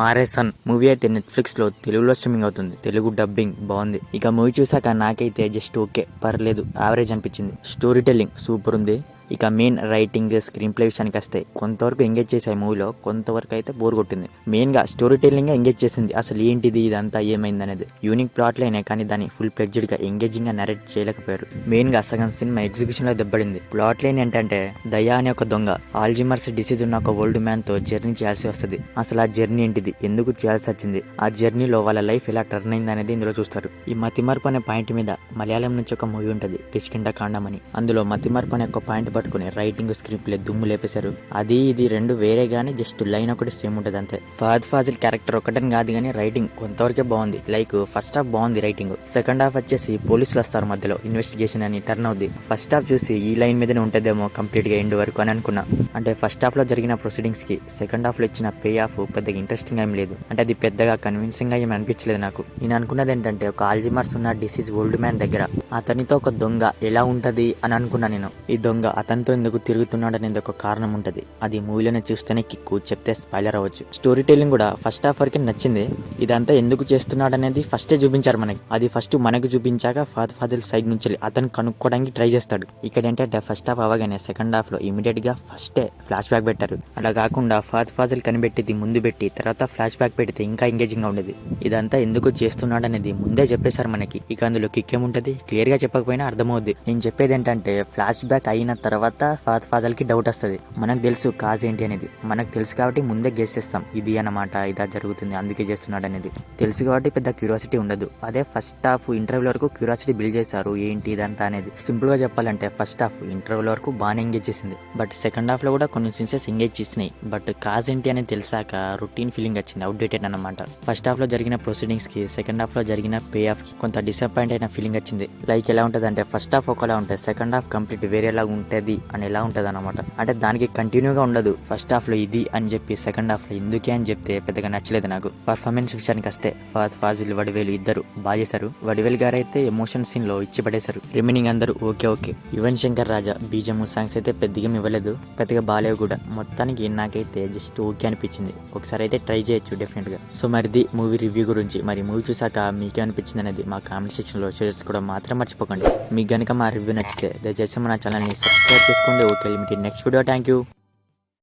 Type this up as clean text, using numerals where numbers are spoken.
మారేసన్ movie అయితే Netflix లో తెలుగులో స్ట్రీమింగ్ అవుతుంది. తెలుగు డబ్బింగ్ బాగుంది. ఇక మూవీ చూసాక నాకైతే జస్ట్ ఓకే, పర్లేదు, యావరేజ్ అనిపించింది. స్టోరీ టెల్లింగ్ సూపర్ ఉంది. ఇక మెయిన్ రైటింగ్, స్క్రీన్ ప్లే విషయానికి వస్తే కొంతవరకు ఎంగేజ్ చేసాయి మూవీలో, కొంతవరకు అయితే బోర్ కొట్టింది. మెయిన్ గా స్టోరీ టెల్లింగ్ ఎంగేజ్ చేసింది. అసలు ఏంటిది ఇదంతా ఏమైంది అనేది యూనిక్ ప్లాట్ లైనే, కానీ దాన్ని ఫుల్ ఫ్లెడ్జ్డ్ గా ఎంగేజింగ్ గా నరేట్ చేయలేకపోయారు. మెయిన్ గా సగం సినిమా ఎగ్జిక్యూషన్ లో దెబ్బడింది. ప్లాట్ లైన్ ఏంటంటే దయా అనే ఒక దొంగ ఆల్జిమర్స్ డిసీజ్ ఉన్న ఒక ఓల్డ్ మ్యాన్ తో జర్నీ చేయాల్సి వస్తుంది. అసలు ఆ జర్నీ ఏంటిది, ఎందుకు చేయాల్సి వచ్చింది, ఆ జర్నీలో వాళ్ళ లైఫ్ ఎలా టర్న్ అయింది అనేది ఇందులో చూస్తారు. ఈ మతిమర్పు అనే పాయింట్ మీద మలయాళం నుంచి ఒక మూవీ ఉంటది, కిష్కింద కాండం అని. అందులో మతిమర్పు అనే ఒక పాయింట్ పట్టుకుని రైటింగ్, స్క్రీన్ ప్లే దుమ్ము లేపేశారు. అది ఇది రెండు వేరే గానీ జస్ట్ లైన్ ఒకటి సేమ్ ఉంటది అంతే. ఫహద్ ఫాజిల్ క్యారెక్టర్ ఒకటని కాదు కానీ రైటింగ్ కొంతవరకే బాగుంది. లైక్ ఫస్ట్ హాఫ్ బాగుంది రైటింగ్, సెకండ్ హాఫ్ వచ్చేసి పోలీసులు వస్తారు మధ్యలో, ఇన్వెస్టిగేషన్ అని టర్న్ అవుద్ది. ఫస్ట్ హాఫ్ చూసి ఈ లైన్ మీదనే ఉంటదేమో కంప్లీట్ గా ఎండ్ వరకు అని అనుకున్నా. అంటే ఫస్ట్ హాఫ్ లో జరిగిన ప్రొసీడింగ్స్ కి సెకండ్ హాఫ్ లో ఇచ్చిన పే ఆఫ్ పెద్దగా ఇంట్రెస్టింగ్ ఏం లేదు. అంటే అది పెద్దగా కన్విన్సింగ్ గా ఏమి అనిపించలేదు నాకు. నేను అనుకున్నది ఏంటంటే ఒక ఆల్జిమర్స్ ఉన్న డిసీజ్ ఓల్డ్ మ్యాన్ దగ్గర అతనితో ఒక దొంగ ఎలా ఉంటది అని అనుకున్నా నేను. ఈ దొంగ అతనితో ఎందుకు తిరుగుతున్నాడు అనేది ఒక కారణం ఉంటది. అది మూవీలోనే చూస్తేనే కిక్కు, చెప్తే స్పాయిలర్ అవ్వచ్చు. స్టోరీ టెల్లింగ్ కూడా ఫస్ట్ హాఫ్ వరకు నచ్చింది. ఇదంతా ఎందుకు చేస్తున్నాడు అనేది ఫస్టే చూపించారు మనకి. అది ఫస్ట్ మనకు చూపించాక ఫహద్ ఫాజిల్ సైడ్ నుంచి అతను కనుక్కోవడానికి ట్రై చేస్తాడు. ఇక్కడ ఏంటంటే ఫస్ట్ హాఫ్ అవగానే సెకండ్ హాఫ్ లో ఇమీడియట్ గా ఫస్టే ఫ్లాష్ బ్యాక్ పెట్టారు. అలా కాకుండా ఫహద్ ఫాజిల్ కనిపెట్టింది ముందు పెట్టి తర్వాత ఫ్లాష్ బ్యాక్ పెడితే ఇంకా ఎంగేజింగ్ గా ఉండేది. ఇదంతా ఎందుకు చేస్తున్నాడు అనేది ముందే చెప్పేశారు మనకి. ఇక అందులో కిక్ ఏముంటది, క్లియర్ గా చెప్పకపోయినా అర్థమవుద్ది. నేను చెప్పేది ఏంటంటే ఫ్లాష్ బ్యాక్ అయిన తర్వాత ఫహద్ ఫాజిల్ కి డౌట్ వస్తుంది. మనకు తెలుసు కాజ్ ఏంటి అనేది, మనకు తెలుసు కాబట్టి ముందే గెస్ చేస్తాం, ఇది అన్నమాట, ఇదా జరుగుతుంది అందుకే చేస్తున్నాడు అనేది. తెలుసు కాబట్టి పెద్ద క్యూరియాసిటీ ఉండదు. అదే ఫస్ట్ హాఫ్ ఇంటర్వ్యూ వరకు క్యూరియాసిటీ బిల్డ్ చేశారు, ఏంటి ఇదంతా అనేది. సింపుల్ గా చెప్పాలంటే ఫస్ట్ హాఫ్ ఇంటర్వ్యూ వరకు బాగానే ఎంగేజ్ చేసింది. బట్ సెకండ్ హాఫ్ లో కూడా కొన్ని సీన్సెస్ ఎంగేజ్ చేసినాయి. బట్ కాజ్ ఏంటి అనేది తెలిసాక రొటీన్ ఫీలింగ్ వచ్చింది, అవుట్డేటెడ్ అన్నమాట. ఫస్ట్ హాఫ్ లో జరిగిన ప్రొసీడింగ్స్ కి సెకండ్ హాఫ్ లో జరిగిన పే ఆఫ్ కి కొంత డిసప్పాయింట్ అయిన ఫీలింగ్ వచ్చింది. లైక్ ఎలా ఉంటది అంటే ఫస్ట్ హాఫ్ ఒకలా ఉంటే సెకండ్ హాఫ్ కంప్లీట్ వేరేలా ఉంటది అని ఎలా ఉంటది అనమాట. అంటే దానికి కంటిన్యూగా ఉండదు. ఫస్ట్ హాఫ్ లో ఇది అని చెప్పి సెకండ్ హాఫ్ లో ఎందుకే అని చెప్తే పెద్దగా నచ్చలేదు నాకు. పర్ఫార్మెన్స్ విషయానికి వస్తే ఫహద్ ఫాజిల్, వడివేలు ఇద్దరు బాగా చేశారు. వడివేలు గారు అయితే ఎమోషన్ సీన్ లో ఇచ్చి పడేశారు. రిమైనింగ్ అందరూ ఓకే ఓకే. యువన్ శంకర్ రాజా బీజము సాంగ్స్ అయితే పెద్దగా ఇవ్వలేదు, పెద్దగా బాలేవు కూడా. మొత్తానికి నాకైతే జస్ట్ ఓకే అనిపించింది. ఒకసారి అయితే ట్రై చేయొచ్చు డెఫినెట్ గా. సో మరిది మూవీ రివ్యూ గురించి. మరి మూవీ చూసాక మీకే అనిపించింది అనేది మా కామెంట్ సెక్షన్ లో షేర్ చేసుకోవడం మాత్రం మర్చిపోకండి. మీకు గనుక మా రివ్యూ నచ్చితే దయచేసి మన ఛానల్ ని సబ్స్క్రైబ్ చేసుకోండి. Okay limited next video. Thank you.